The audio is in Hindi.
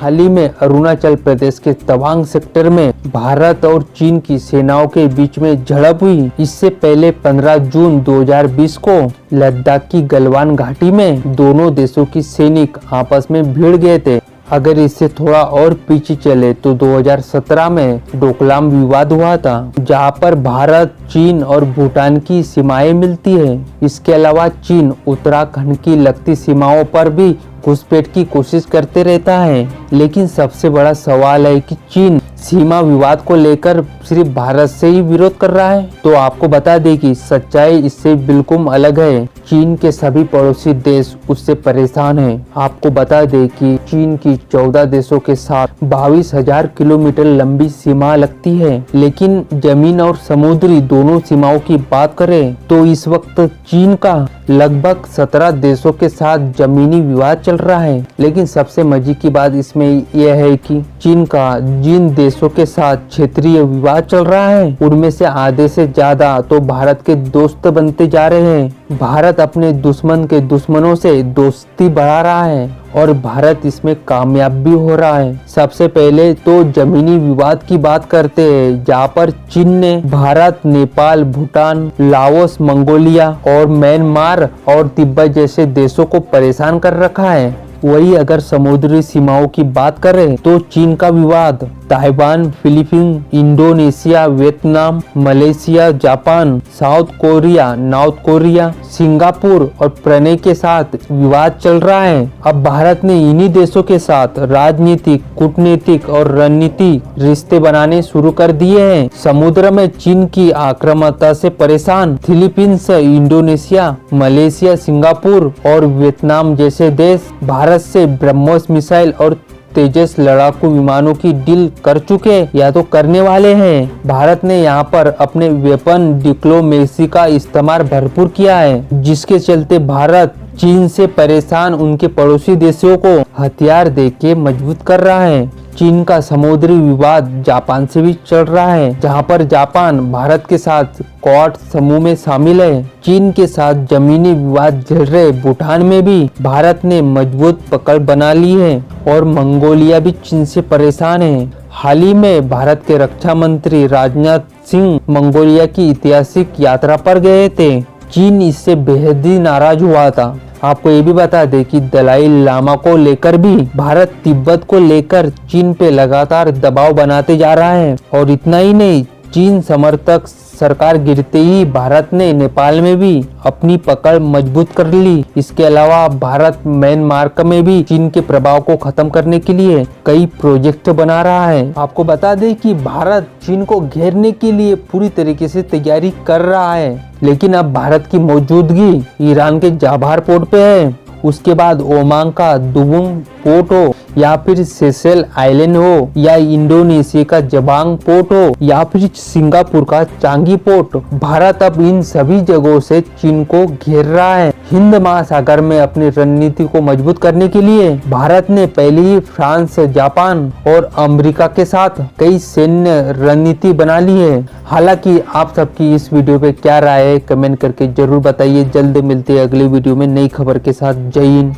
हाल ही में अरुणाचल प्रदेश के तवांग सेक्टर में भारत और चीन की सेनाओं के बीच में झड़प हुई। इससे पहले 15 जून 2020 को लद्दाख की गलवान घाटी में दोनों देशों की सैनिक आपस में भिड़ गए थे। अगर इससे थोड़ा और पीछे चले तो 2017 में डोकलाम विवाद हुआ था, जहां पर भारत, चीन और भूटान की सीमाएं मिलती है। इसके अलावा चीन उत्तराखंड की लगती सीमाओं पर भी घुसपैठ की कोशिश करते रहता है। लेकिन सबसे बड़ा सवाल है कि चीन सीमा विवाद को लेकर सिर्फ भारत से ही विरोध कर रहा है। तो आपको बता दें कि सच्चाई इससे बिल्कुल अलग है। चीन के सभी पड़ोसी देश उससे परेशान हैं। आपको बता दें कि चीन की 14 देशों के साथ 22,000 किलोमीटर लंबी सीमा लगती है। लेकिन जमीन और समुद्री दोनों सीमाओं की बात करें तो इस वक्त चीन का लगभग 17 देशों के साथ जमीनी विवाद चल रहा है। लेकिन सबसे मजे की बात इसमें यह है कि चीन का जिन देशों के साथ क्षेत्रीय विवाद चल रहा है उनमें से आधे से ज्यादा तो भारत के दोस्त बनते जा रहे हैं। भारत अपने दुश्मन के दुश्मनों से दोस्ती बढ़ा रहा है और भारत इसमें कामयाब भी हो रहा है। सबसे पहले तो जमीनी विवाद की बात करते हैं, जहाँ पर चीन ने भारत, नेपाल, भूटान, लाओस, मंगोलिया और म्यांमार और तिब्बत जैसे देशों को परेशान कर रखा है। वही अगर समुद्री सीमाओं की बात करें तो चीन का विवाद Taiwan, Philippine, Indonesia, Vietnam, Malaysia, Japan, south Korea, north Korea, Singapore और प्रणय के साथ विवाद चल रहा है। अब भारत ने इन्हीं देशों के साथ राजनीतिक, कूटनीतिक और रणनीतिक रिश्ते बनाने शुरू कर दिए हैं। समुद्र में चीन की आक्रामकता से परेशान फिलीपींस, इंडोनेशिया, मलेशिया, सिंगापुर और वियतनाम जैसे देश भारत से ब्रह्मोस मिसाइल और तेजस लड़ाकू विमानों की डील कर चुके या तो करने वाले हैं। भारत ने यहाँ पर अपने वेपन डिप्लोमेसी का इस्तेमाल भरपूर किया है, जिसके चलते भारत चीन से परेशान उनके पड़ोसी देशों को हथियार देके मजबूत कर रहा है। चीन का समुद्री विवाद जापान से भी चल रहा है, जहां पर जापान भारत के साथ क्वाड समूह में शामिल है। चीन के साथ जमीनी विवाद झेल रहे भूटान में भी भारत ने मजबूत पकड़ बना ली है और मंगोलिया भी चीन से परेशान है। हाल ही में भारत के रक्षा मंत्री राजनाथ सिंह मंगोलिया की ऐतिहासिक यात्रा पर गए थे। चीन इससे बेहद ही नाराज हुआ था। आपको ये भी बता दें कि दलाई लामा को लेकर भी भारत तिब्बत को लेकर चीन पे लगातार दबाव बनाते जा रहा है। और इतना ही नहीं, चीन समर्थक सरकार गिरते ही भारत ने नेपाल में भी अपनी पकड़ मजबूत कर ली। इसके अलावा भारत म्यांमार में भी चीन के प्रभाव को खत्म करने के लिए कई प्रोजेक्ट बना रहा है। आपको बता दें कि भारत चीन को घेरने के लिए पूरी तरीके से तैयारी कर रहा है। लेकिन अब भारत की मौजूदगी ईरान के जाबार पोर्ट पे है, उसके बाद ओमान का दुबुंग पोर्ट हो या फिर सेशेल आइलैंड हो या इंडोनेशिया का जबांग पोर्ट हो या फिर सिंगापुर का चांगी पोर्ट, भारत अब इन सभी जगहों से चीन को घेर रहा है। हिंद महासागर में अपनी रणनीति को मजबूत करने के लिए भारत ने पहले ही फ्रांस, जापान और अमेरिका के साथ कई सैन्य रणनीति बना ली है। हालांकि आप सबकी इस वीडियो पे क्या राय है कमेंट करके जरूर बताइए। जल्द मिलते हैं अगले वीडियो में नई खबर के साथ। जय हिंद।